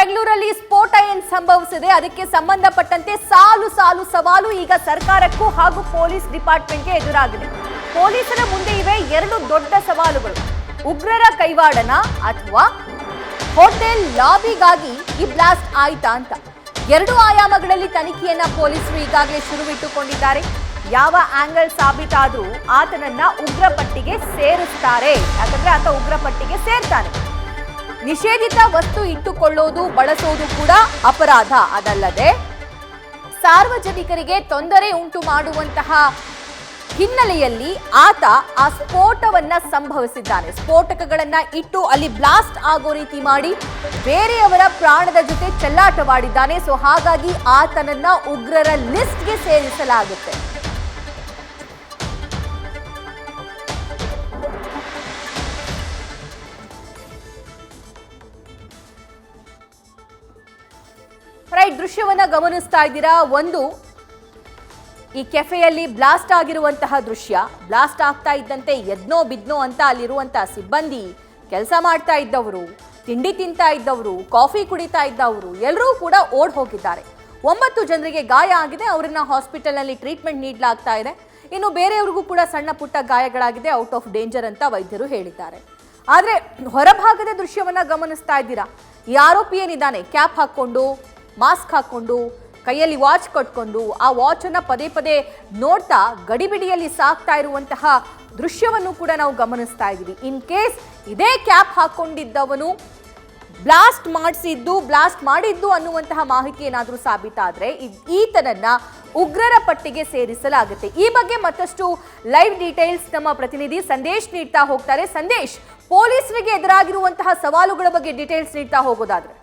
ಬೆಂಗಳೂರಲ್ಲಿ ಸ್ಫೋಟ ಏನ್ ಸಂಭವಿಸಿದೆ ಅದಕ್ಕೆ ಸಂಬಂಧಪಟ್ಟಂತೆ ಸಾಲು ಸಾಲು ಸವಾಲು ಈಗ ಸರ್ಕಾರಕ್ಕೂ ಹಾಗೂ ಪೊಲೀಸ್ ಡಿಪಾರ್ಟ್ಮೆಂಟ್ಗೆ ಎದುರಾಗಿದೆ. ಪೊಲೀಸರ ಮುಂದೆ ಇವೆ ಎರಡು ದೊಡ್ಡ ಸವಾಲುಗಳು. ಉಗ್ರರ ಕೈವಾಡನ ಅಥವಾ ಹೋಟೆಲ್ ಲಾಬಿಗಾಗಿ ಈ ಬ್ಲಾಸ್ಟ್ ಆಯ್ತಾ ಅಂತ ಎರಡು ಆಯಾಮಗಳಲ್ಲಿ ತನಿಖೆಯನ್ನ ಪೊಲೀಸರು ಈಗಾಗಲೇ ಶುರುವಿಟ್ಟುಕೊಂಡಿದ್ದಾರೆ. ಯಾವ ಆಂಗಲ್ ಸಾಬೀತಾದ್ರೂ ಆತನನ್ನ ಉಗ್ರ ಪಟ್ಟಿಗೆ ಸೇರಿಸ್ತಾರೆ. ಯಾಕಂದ್ರೆ ಆತ ಉಗ್ರ ಪಟ್ಟಿಗೆ ಸೇರ್ತಾನೆ. ನಿಷೇಧಿತ ವಸ್ತು ಇಟ್ಟುಕೊಳ್ಳೋದು ಬಳಸೋದು ಕೂಡ ಅಪರಾಧ. ಅದಲ್ಲದೆ ಸಾರ್ವಜನಿಕರಿಗೆ ತೊಂದರೆ ಉಂಟು ಮಾಡುವಂತಹ ಹಿನ್ನೆಲೆಯಲ್ಲಿ ಆತ ಆ ಸ್ಫೋಟವನ್ನ ಸಂಭವಿಸಿದ್ದಾನೆ. ಸ್ಫೋಟಕಗಳನ್ನ ಇಟ್ಟು ಅಲ್ಲಿ ಬ್ಲಾಸ್ಟ್ ಆಗೋ ರೀತಿ ಮಾಡಿ ಬೇರೆಯವರ ಪ್ರಾಣದ ಜೊತೆ ಚೆಲ್ಲಾಟವಾಡಿದ್ದಾನೆ. ಸೊ ಹಾಗಾಗಿ ಆತನನ್ನ ಉಗ್ರರ ಲಿಸ್ಟ್ಗೆ ಸೇರಿಸಲಾಗುತ್ತೆ. ರೈಟ್, ದೃಶ್ಯವನ್ನ ಗಮನಿಸ್ತಾ ಇದ್ದೀರಾ. ಒಂದು ಈ ಕೆಫೆಯಲ್ಲಿ ಬ್ಲಾಸ್ಟ್ ಆಗಿರುವಂತಹ ದೃಶ್ಯ. ಬ್ಲಾಸ್ಟ್ ಆಗ್ತಾ ಇದ್ದಂತೆ ಎದ್ನೋ ಬಿದ್ನೋ ಅಂತ ಅಲ್ಲಿರುವಂತಹ ಸಿಬ್ಬಂದಿ, ಕೆಲಸ ಮಾಡ್ತಾ ಇದ್ದವರು, ತಿಂಡಿ ತಿಂತಾ ಇದ್ದವರು, ಕಾಫಿ ಕುಡಿತಾ ಇದ್ದವರು ಎಲ್ಲರೂ ಕೂಡ ಓಡ್ ಹೋಗಿದ್ದಾರೆ. 9 ಜನರಿಗೆ ಗಾಯ ಆಗಿದೆ. ಅವರನ್ನ ಹಾಸ್ಪಿಟಲ್ನಲ್ಲಿ ಟ್ರೀಟ್ಮೆಂಟ್ ನೀಡಲಾಗ್ತಾ ಇದೆ. ಇನ್ನು ಬೇರೆಯವ್ರಿಗೂ ಕೂಡ ಸಣ್ಣ ಪುಟ್ಟ ಗಾಯಗಳಾಗಿದೆ. ಔಟ್ ಆಫ್ ಡೇಂಜರ್ ಅಂತ ವೈದ್ಯರು ಹೇಳಿದ್ದಾರೆ. ಆದರೆ ಹೊರಭಾಗದ ದೃಶ್ಯವನ್ನ ಗಮನಿಸ್ತಾ ಇದ್ದೀರಾ. ಈ ಆರೋಪಿ ಏನಿದ್ದಾನೆ, ಕ್ಯಾಪ್ ಹಾಕೊಂಡು, ಮಾಸ್ಕ್ ಹಾಕೊಂಡು, ಕೈಯಲ್ಲಿ ವಾಚ್ ಕಟ್ಕೊಂಡು ಆ ವಾಚ್ ಅನ್ನ ಪದೇ ಪದೇ ನೋಡ್ತಾ ಗಡಿಬಿಡಿಯಲ್ಲಿ ಸಾಕ್ತಾ ಇರುವಂತಹ ದೃಶ್ಯವನ್ನು ಕೂಡ ನಾವು ಗಮನಿಸ್ತಾ ಇದ್ದೀವಿ. ಇನ್ ಕೇಸ್ ಇದೇ ಕ್ಯಾಪ್ ಹಾಕೊಂಡಿದ್ದವನು ಬ್ಲಾಸ್ಟ್ ಮಾಡಿದ್ದು ಅನ್ನುವಂತಹ ಮಾಹಿತಿ ಏನಾದರೂ ಸಾಬೀತಾದ್ರೆ ಈತನನ್ನ ಉಗ್ರರ ಪಟ್ಟಿಗೆ ಸೇರಿಸಲಾಗುತ್ತೆ. ಈ ಬಗ್ಗೆ ಮತ್ತಷ್ಟು ಲೈವ್ ಡೀಟೇಲ್ಸ್ ನಮ್ಮ ಪ್ರತಿನಿಧಿ ಸಂದೇಶ್ ನೀಡ್ತಾ ಹೋಗ್ತಾರೆ. ಸಂದೇಶ್, ಪೊಲೀಸರಿಗೆ ಎದುರಾಗಿರುವಂತಹ ಸವಾಲುಗಳ ಬಗ್ಗೆ ಡೀಟೇಲ್ಸ್ ನೀಡ್ತಾ ಹೋಗೋದಾದ್ರೆ.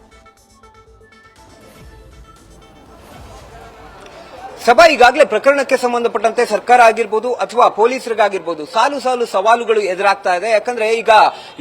ಸಭಾ, ಈಗಾಗಲೇ ಪ್ರಕರಣಕ್ಕೆ ಸಂಬಂಧಪಟ್ಟಂತೆ ಸರ್ಕಾರ ಆಗಿರ್ಬೋದು ಅಥವಾ ಪೊಲೀಸರಿಗಾಗಿರ್ಬೋದು ಸಾಲು ಸಾಲು ಸವಾಲುಗಳು ಎದುರಾಗ್ತಾ ಇದೆ. ಯಾಕಂದ್ರೆ ಈಗ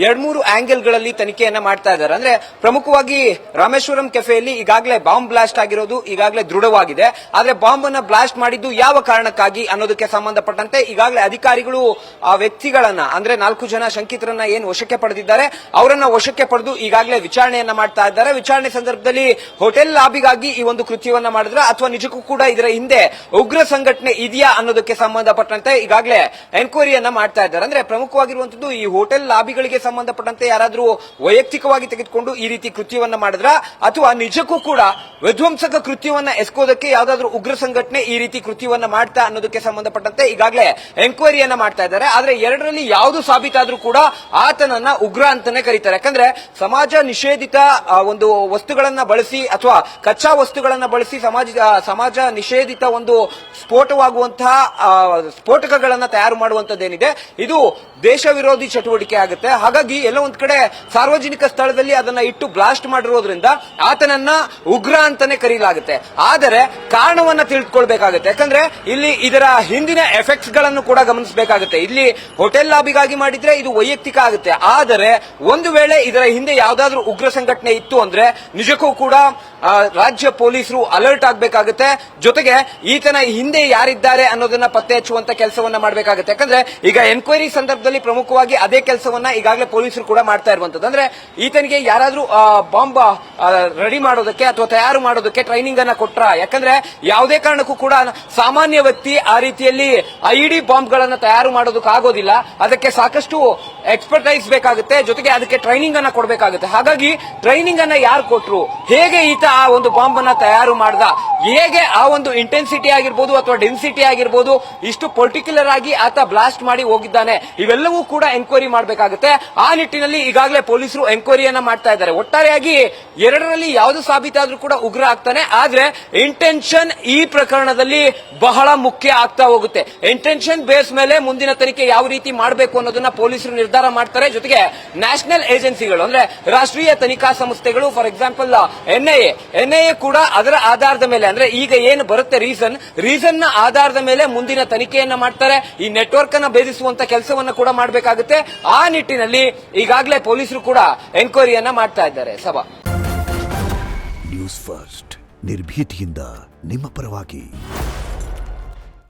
2-3 ಆಂಗಲ್ಗಳಲ್ಲಿ ತನಿಖೆಯನ್ನ ಮಾಡ್ತಾ ಇದ್ದಾರೆ. ಅಂದ್ರೆ ಪ್ರಮುಖವಾಗಿ ರಾಮೇಶ್ವರಂ ಕೆಫೆಯಲ್ಲಿ ಈಗಾಗಲೇ ಬಾಂಬ್ ಬ್ಲಾಸ್ಟ್ ಆಗಿರೋದು ಈಗಾಗಲೇ ದೃಢವಾಗಿದೆ. ಆದ್ರೆ ಬಾಂಬ್ ಅನ್ನ ಬ್ಲಾಸ್ಟ್ ಮಾಡಿದ್ದು ಯಾವ ಕಾರಣಕ್ಕಾಗಿ ಅನ್ನೋದಕ್ಕೆ ಸಂಬಂಧಪಟ್ಟಂತೆ ಈಗಾಗಲೇ ಅಧಿಕಾರಿಗಳು ಆ ವ್ಯಕ್ತಿಗಳನ್ನ, ಅಂದ್ರೆ 4 ಜನ ಶಂಕಿತರನ್ನ ಏನು ವಶಕ್ಕೆ ಪಡೆದಿದ್ದಾರೆ ಅವರನ್ನ ವಶಕ್ಕೆ ಪಡೆದು ಈಗಾಗಲೇ ವಿಚಾರಣೆಯನ್ನ ಮಾಡ್ತಾ ಇದ್ದಾರೆ. ವಿಚಾರಣೆ ಸಂದರ್ಭದಲ್ಲಿ ಹೋಟೆಲ್ ಲಾಬಿಗಾಗಿ ಈ ಒಂದು ಕೃತ್ಯವನ್ನ ಮಾಡಿದ್ರೆ ಅಥವಾ ನಿಜಕ್ಕೂ ಕೂಡ ಇದರ ಹಿಂದೆ ಉಗ್ರ ಸಂಘಟನೆ ಇದೆಯಾ ಅನ್ನೋದಕ್ಕೆ ಸಂಬಂಧಪಟ್ಟಂತೆ ಈಗಾಗಲೇ ಎನ್ಕ್ವೈರಿಯನ್ನ ಮಾಡ್ತಾ ಇದ್ದಾರೆ. ಅಂದ್ರೆ ಪ್ರಮುಖವಾಗಿರುವಂತದ್ದು ಈ ಹೋಟೆಲ್ ಲಾಬಿಗಳಿಗೆ ಸಂಬಂಧಪಟ್ಟಂತೆ ಯಾರಾದ್ರೂ ವೈಯಕ್ತಿಕವಾಗಿ ತೆಗೆದುಕೊಂಡು ಈ ರೀತಿ ಕೃತ್ಯವನ್ನ ಮಾಡಿದ್ರ ಅಥವಾ ನಿಜಕ್ಕೂ ಕೂಡ ವಿಧ್ವಂಸಕ ಕೃತ್ಯವನ್ನ ಎಸಕೋದಕ್ಕೆ ಯಾವ್ದಾದ್ರು ಉಗ್ರ ಸಂಘಟನೆ ಈ ರೀತಿ ಕೃತ್ಯವನ್ನ ಮಾಡ್ತಾ ಅನ್ನೋದಕ್ಕೆ ಸಂಬಂಧಪಟ್ಟಂತೆ ಈಗಾಗಲೇ ಎನ್ಕ್ವೈರಿಯನ್ನ ಮಾಡ್ತಾ ಇದ್ದಾರೆ. ಆದ್ರೆ ಎರಡರಲ್ಲಿ ಯಾವುದು ಸಾಬೀತಾದ್ರೂ ಕೂಡ ಆತನನ್ನ ಉಗ್ರ ಅಂತಾನೆ ಕರೀತಾರೆ. ಯಾಕಂದ್ರೆ ಸಮಾಜ ನಿಷೇಧಿತ ಒಂದು ವಸ್ತುಗಳನ್ನ ಬಳಸಿ ಅಥವಾ ಕಚ್ಚಾ ವಸ್ತುಗಳನ್ನ ಬಳಸಿ ಸಮಾಜ ನಿಷೇಧಿತ ಒಂದು ಸ್ಫೋಟವಾಗುವಂತಹ ಸ್ಫೋಟಕಗಳನ್ನ ತಯಾರು ಮಾಡುವಂತದ್ದೇನಿದೆ ಇದು ದೇಶ ವಿರೋಧಿ ಚಟುವಟಿಕೆ ಆಗುತ್ತೆ. ಹಾಗಾಗಿ ಎಲ್ಲ ಒಂದ್ ಕಡೆ ಸಾರ್ವಜನಿಕ ಸ್ಥಳದಲ್ಲಿ ಅದನ್ನ ಇಟ್ಟು ಬ್ಲಾಸ್ಟ್ ಮಾಡಿರೋದ್ರಿಂದ ಆತನನ್ನ ಉಗ್ರ ಅಂತಾನೆ ಕರೀಲಾಗುತ್ತೆ. ಆದರೆ ಕಾರಣವನ್ನ ತಿಳಿದುಕೊಳ್ಬೇಕಾಗುತ್ತೆ. ಯಾಕಂದ್ರೆ ಇಲ್ಲಿ ಇದರ ಹಿಂದಿನ ಎಫೆಕ್ಟ್ಸ್ ಗಳನ್ನು ಕೂಡ ಗಮನಿಸಬೇಕಾಗುತ್ತೆ. ಇಲ್ಲಿ ಹೋಟೆಲ್ ಲಾಬಿಗಾಗಿ ಮಾಡಿದ್ರೆ ಇದು ವೈಯಕ್ತಿಕ ಆಗುತ್ತೆ. ಆದರೆ ಒಂದು ವೇಳೆ ಇದರ ಹಿಂದೆ ಯಾವ್ದಾದ್ರೂ ಉಗ್ರ ಸಂಘಟನೆ ಇತ್ತು ಅಂದ್ರೆ ನಿಜಕ್ಕೂ ಕೂಡ ರಾಜ್ಯ ಪೊಲೀಸರು ಅಲರ್ಟ್ ಆಗಬೇಕಾಗುತ್ತೆ. ಜೊತೆಗೆ ಈತನ ಹಿಂದೆ ಯಾರಿದ್ದಾರೆ ಅನ್ನೋದನ್ನ ಪತ್ತೆ ಹಚ್ಚುವಂತ ಕೆಲಸವನ್ನ ಮಾಡಬೇಕಾಗುತ್ತೆ. ಯಾಕಂದ್ರೆ ಈಗ ಎನ್ಕ್ವೈರಿ ಸಂದರ್ಭದಲ್ಲಿ ಪ್ರಮುಖವಾಗಿ ಅದೇ ಕೆಲಸವನ್ನ ಈಗಾಗಲೇ ಪೊಲೀಸರು ಕೂಡ ಮಾಡ್ತಾ ಇರುವಂತದ್ದು. ಅಂದ್ರೆ ಈತನಿಗೆ ಯಾರಾದ್ರೂ ಬಾಂಬ್ ರೆಡಿ ಮಾಡೋದಕ್ಕೆ ಅಥವಾ ತಯಾರು ಮಾಡೋದಕ್ಕೆ ಟ್ರೈನಿಂಗ್ ಅನ್ನ ಕೊಟ್ರ. ಯಾಕಂದ್ರೆ ಯಾವುದೇ ಕಾರಣಕ್ಕೂ ಕೂಡ ಸಾಮಾನ್ಯ ವ್ಯಕ್ತಿ ಆ ರೀತಿಯಲ್ಲಿ ಐಡಿ ಬಾಂಬ್ ಗಳನ್ನ ತಯಾರು ಮಾಡೋದಕ್ಕೆ ಆಗೋದಿಲ್ಲ. ಅದಕ್ಕೆ ಸಾಕಷ್ಟು ಎಕ್ಸ್ಪರ್ಟೈಸ್ ಬೇಕಾಗುತ್ತೆ. ಜೊತೆಗೆ ಅದಕ್ಕೆ ಟ್ರೈನಿಂಗ್ ಅನ್ನ ಕೊಡಬೇಕಾಗುತ್ತೆ. ಹಾಗಾಗಿ ಟ್ರೈನಿಂಗ್ ಅನ್ನ ಯಾರು ಕೊಟ್ರು, ಹೇಗೆ ಈತ ಆ ಒಂದು ಬಾಂಬ್ ಅನ್ನ ತಯಾರು ಮಾಡ್ದ, ಹೇಗೆ ಆ ಒಂದು ಇಂಟೆನ್ಸಿಟಿ ಆಗಿರ್ಬೋದು ಅಥವಾ ಡೆನ್ಸಿಟಿ ಆಗಿರ್ಬೋದು ಇಷ್ಟು ಪರ್ಟಿಕ್ಯುಲರ್ ಆಗಿ ಆತ ಬ್ಲಾಸ್ಟ್ ಮಾಡಿ ಹೋಗಿದ್ದಾನೆ, ಇವೆಲ್ಲವೂ ಕೂಡ ಎನ್ಕ್ವೈರಿ ಮಾಡಬೇಕಾಗುತ್ತೆ. ಆ ನಿಟ್ಟಿನಲ್ಲಿ ಈಗಾಗಲೇ ಪೊಲೀಸರು ಎನ್ಕ್ವೈರಿಯನ್ನ ಮಾಡ್ತಾ ಇದ್ದಾರೆ. ಒಟ್ಟಾರೆಯಾಗಿ ಎರಡರಲ್ಲಿ ಯಾವುದು ಸಾಬೀತಾದ್ರೂ ಕೂಡ ಉಗ್ರ ಆಗ್ತಾನೆ. ಆದ್ರೆ ಇಂಟೆನ್ಷನ್ ಈ ಪ್ರಕರಣದಲ್ಲಿ ಬಹಳ ಮುಖ್ಯ ಆಗ್ತಾ ಹೋಗುತ್ತೆ. ಇಂಟೆನ್ಷನ್ ಬೇಸ್ ಮೇಲೆ ಮುಂದಿನ ತನಿಖೆ ಯಾವ ರೀತಿ ಮಾಡಬೇಕು ಅನ್ನೋದನ್ನ ಪೊಲೀಸರು ನಿರ್ಧಾರ ಮಾಡ್ತಾರೆ. ಜೊತೆಗೆ ನ್ಯಾಷನಲ್ ಏಜೆನ್ಸಿಗಳು ಅಂದ್ರೆ ರಾಷ್ಟ್ರೀಯ ತನಿಖಾ ಸಂಸ್ಥೆಗಳು, ಫಾರ್ ಎಕ್ಸಾಂಪಲ್ ಎನ್ಐಎ ಕೂಡ ಅದರ ಆಧಾರದ ಮೇಲೆ, ಅಂದ್ರೆ ಈಗ ಏನು ಬರುತ್ತೆ ರೀಸನ್ ನ ಆಧಾರದ ಮೇಲೆ ಮುಂದಿನ ತನಿಖೆಯನ್ನ ಮಾಡ್ತಾರೆ. ಈ ನೆಟ್ವರ್ಕ್ ಅನ್ನ ಭೇದಿಸುವಂತ ಕೆಲಸವನ್ನ ಕೂಡ ಮಾಡಬೇಕಾಗುತ್ತೆ. ಆ ನಿಟ್ಟಿನಲ್ಲಿ ಈಗಾಗಲೇ ಪೊಲೀಸರು ಕೂಡ ಎನ್ಕ್ವೈರಿಯನ್ನ ಮಾಡ್ತಾ ಇದ್ದಾರೆ. ಸಭಾ, ನ್ಯೂಸ್ ಫಸ್ಟ್ ನಿರ್ಭೀತಿಯಿಂದ ನಿಮ್ಮ ಪರವಾಗಿ.